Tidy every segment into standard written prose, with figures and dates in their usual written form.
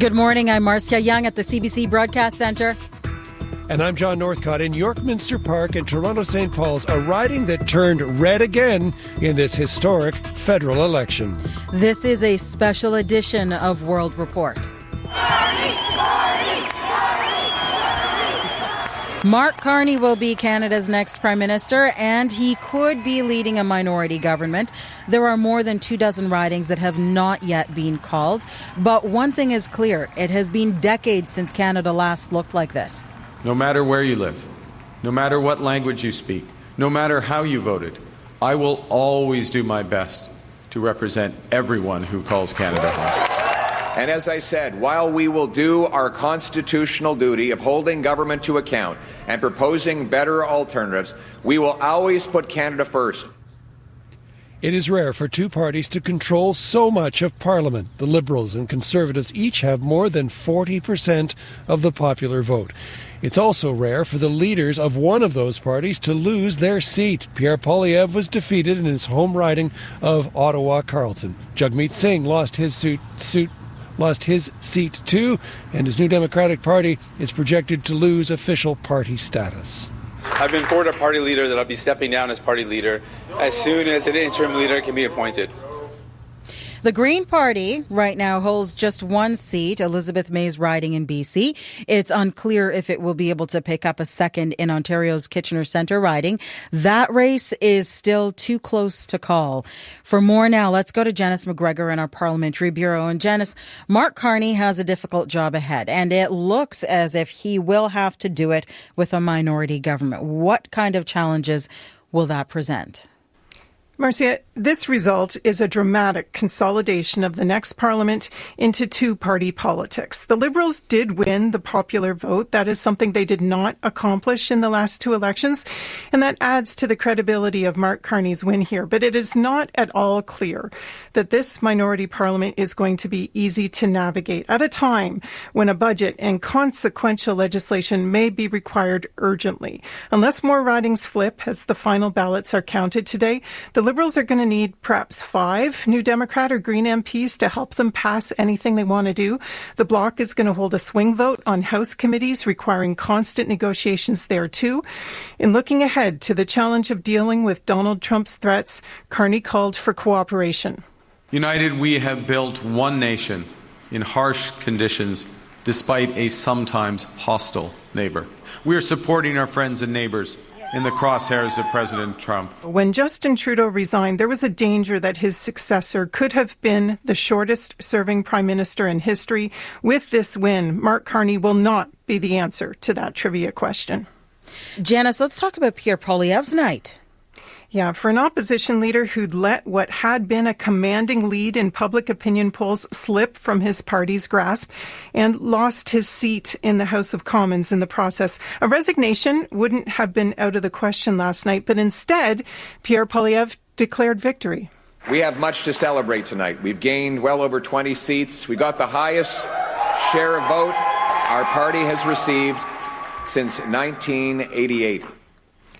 Good morning. I'm Marcia Young at the CBC Broadcast Centre. And I'm John Northcott. In York Minster Park and Toronto St. Paul's, a riding that turned red again in this historic federal election. This is a special edition of World Report. Mark Carney will be Canada's next Prime Minister, and he could be leading a minority government. There are more than 24 ridings that have not yet been called. But one thing is clear, it has been decades since Canada last looked like this. No matter where you live, no matter what language you speak, no matter how you voted, I will always do my best to represent everyone who calls Canada home. And as I said, while we will do our constitutional duty of holding government to account and proposing better alternatives, we will always put Canada first. It is rare for two parties to control so much of Parliament. The Liberals and Conservatives each have more than 40% of the popular vote. It's also rare for the leaders of one of those parties to lose their seat. Pierre Poilievre was defeated in his home riding of Ottawa-Carleton. Jagmeet Singh lost his seat too, and his New Democratic Party is projected to lose official party status. I've been informed a party leader that I'll be stepping down as party leader as soon as an interim leader can be appointed. The Green Party right now holds just one seat, Elizabeth May's riding in BC. It's unclear if it will be able to pick up a second in Ontario's Kitchener Centre riding. That race is still too close to call. For more now, let's go to Janice McGregor in our Parliamentary Bureau. And Janice, Mark Carney has a difficult job ahead, and it looks as if he will have to do it with a minority government. What kind of challenges will that present? Marcia, this result is a dramatic consolidation of the next parliament into two-party politics. The Liberals did win the popular vote. That is something they did not accomplish in the last two elections, and that adds to the credibility of Mark Carney's win here. But it is not at all clear that this minority parliament is going to be easy to navigate at a time when a budget and consequential legislation may be required urgently. Unless more ridings flip as the final ballots are counted today, the Liberals are going to need perhaps 5 New Democrat or Green MPs to help them pass anything they want to do. The Bloc is going to hold a swing vote on House committees, requiring constant negotiations there too. In looking ahead to the challenge of dealing with Donald Trump's threats, Carney called for cooperation. United, we have built one nation in harsh conditions despite a sometimes hostile neighbor. We are supporting our friends and neighbors in the crosshairs of President Trump. When Justin Trudeau resigned, there was a danger that his successor could have been the shortest-serving prime minister in history. With this win, Mark Carney will not be the answer to that trivia question. Janice, let's talk about Pierre Poilievre's night. Yeah, for an opposition leader who'd let what had been a commanding lead in public opinion polls slip from his party's grasp and lost his seat in the House of Commons in the process. A resignation wouldn't have been out of the question last night, but instead, Pierre Poilievre declared victory. We have much to celebrate tonight. We've gained well over 20 seats. We got the highest share of vote our party has received since 1988.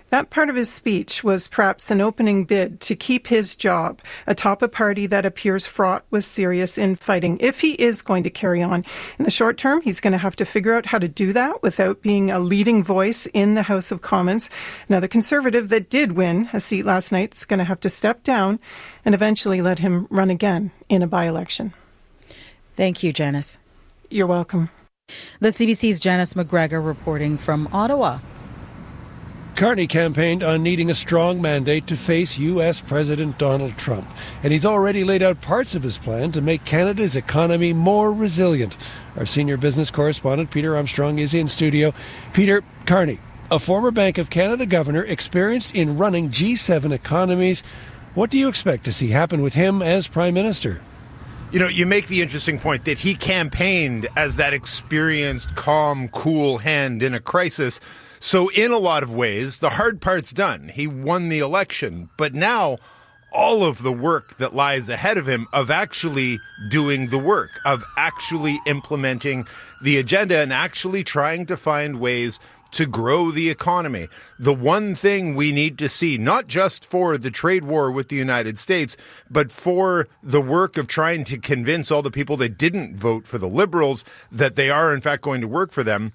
That part of his speech was perhaps an opening bid to keep his job atop a party that appears fraught with serious infighting. If he is going to carry on in the short term, he's going to have to figure out how to do that without being a leading voice in the House of Commons. Another Conservative that did win a seat last night is going to have to step down and eventually let him run again in a by-election. Thank you, Janice. You're welcome. The CBC's Janice McGregor reporting from Ottawa. Carney campaigned on needing a strong mandate to face U.S. President Donald Trump, and he's already laid out parts of his plan to make Canada's economy more resilient. Our senior business correspondent, Peter Armstrong, is in studio. Peter, Carney, a former Bank of Canada governor experienced in running G7 economies. What do you expect to see happen with him as Prime Minister? You know, you make the interesting point that he campaigned as that experienced, calm, cool hand in a crisis. So in a lot of ways, the hard part's done. He won the election. But now all of the work that lies ahead of him of actually doing the work, of actually implementing the agenda and actually trying to find ways to grow the economy. The one thing we need to see, not just for the trade war with the United States, but for the work of trying to convince all the people that didn't vote for the Liberals that they are in fact going to work for them.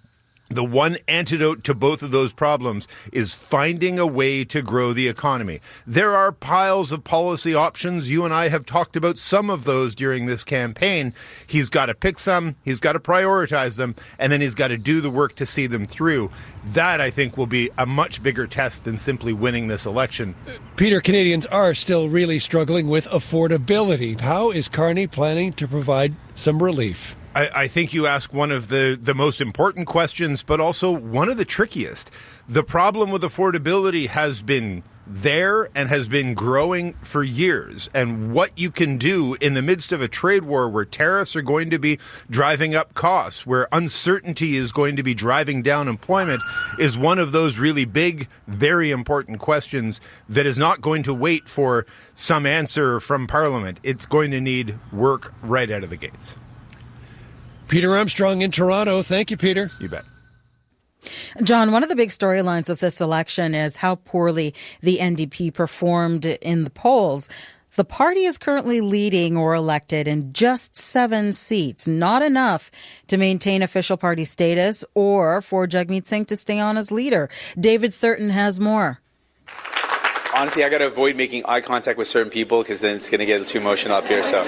The one antidote to both of those problems is finding a way to grow the economy. There are piles of policy options. You and I have talked about some of those during this campaign. He's got to pick some, he's got to prioritize them, and then he's got to do the work to see them through. That, I think, will be a much bigger test than simply winning this election. Peter, Canadians are still really struggling with affordability. How is Carney planning to provide some relief? I think you ask one of the most important questions, but also one of the trickiest. The problem with affordability has been there and has been growing for years. And what you can do in the midst of a trade war where tariffs are going to be driving up costs, where uncertainty is going to be driving down employment, is one of those really big, very important questions that is not going to wait for some answer from Parliament. It's going to need work right out of the gates. Peter Armstrong in Toronto. Thank you, Peter. You bet. John, one of the big storylines of this election is how poorly the NDP performed in the polls. The party is currently leading or elected in just 7 seats, not enough to maintain official party status or for Jagmeet Singh to stay on as leader. David Thurton has more. Honestly, I got to avoid making eye contact with certain people because then it's going to get too emotional up here. So,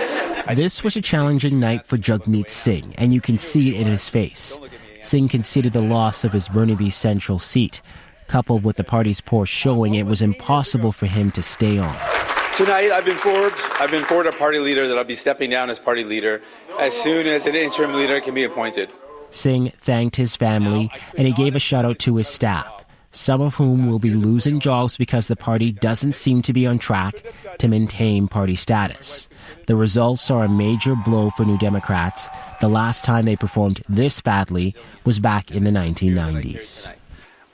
this was a challenging night for Jagmeet Singh, and you can see it in his face. Singh considered the loss of his Burnaby Central seat, coupled with the party's poor showing, it was impossible for him to stay on. Tonight, I've been informed a party leader that I'll be stepping down as party leader as soon as an interim leader can be appointed. Singh thanked his family, and he gave a shout-out to his staff, some of whom will be losing jobs because the party doesn't seem to be on track to maintain party status. The results are a major blow for New Democrats. The last time they performed this badly was back in the 1990s.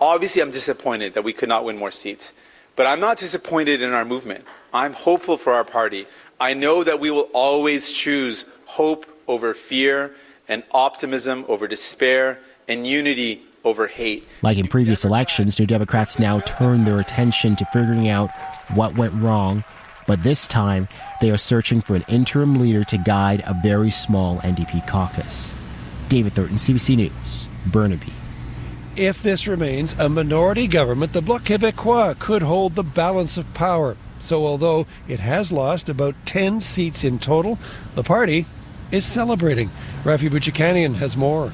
Obviously, I'm disappointed that we could not win more seats, but I'm not disappointed in our movement. I'm hopeful for our party. I know that we will always choose hope over fear and optimism over despair and unity over hate. Like in previous elections, New Democrats now turn their attention to figuring out what went wrong, but this time they are searching for an interim leader to guide a very small NDP caucus. David Thurton, CBC News, Burnaby. If this remains a minority government, the Bloc Québécois could hold the balance of power. So although it has lost about 10 seats in total, the party is celebrating. Rafi Bouchikanian has more.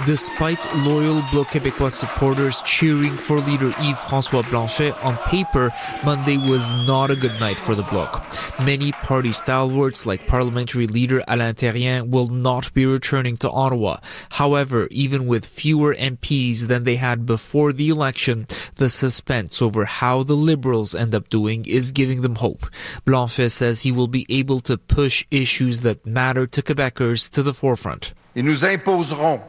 Despite loyal Bloc Québécois supporters cheering for leader Yves-François Blanchet, on paper, Monday was not a good night for the Bloc. Many party stalwarts like parliamentary leader Alain Terrien will not be returning to Ottawa. However, even with fewer MPs than they had before the election, the suspense over how the Liberals end up doing is giving them hope. Blanchet says he will be able to push issues that matter to Quebecers to the forefront. Et nous imposerons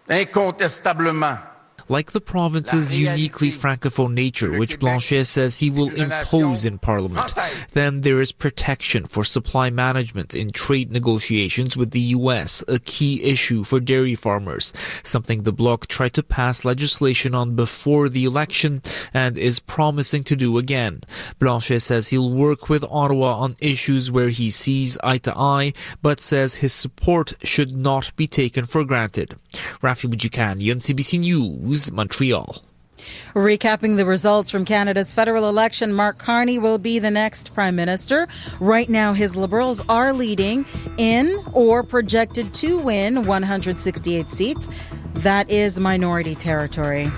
incontestablement. Like the province's uniquely francophone nature, which Blanchet says he will impose in Parliament. Then there is protection for supply management in trade negotiations with the U.S., a key issue for dairy farmers, something the Bloc tried to pass legislation on before the election and is promising to do again. Blanchet says he'll work with Ottawa on issues where he sees eye to eye, but says his support should not be taken for granted. Rafi Bouchikanian, CBC News, Montreal. Recapping the results from Canada's federal election, Mark Carney will be the next Prime Minister. Right now, his Liberals are leading in or projected to win 168 seats. That is minority territory.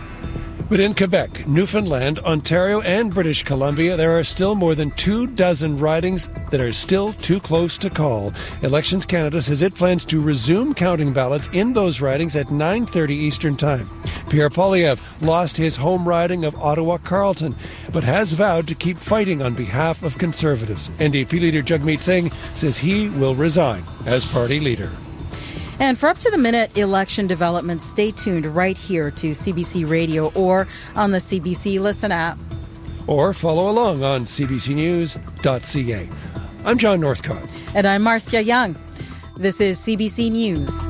But in Quebec, Newfoundland, Ontario, and British Columbia, there are still more than 24 ridings that are still too close to call. Elections Canada says it plans to resume counting ballots in those ridings at 9:30 Eastern Time. Pierre Poilievre lost his home riding of Ottawa-Carleton, but has vowed to keep fighting on behalf of Conservatives. NDP leader Jagmeet Singh says he will resign as party leader. And for up-to-the-minute election developments, stay tuned right here to CBC Radio or on the CBC Listen app. Or follow along on cbcnews.ca. I'm John Northcott. And I'm Marcia Young. This is CBC News.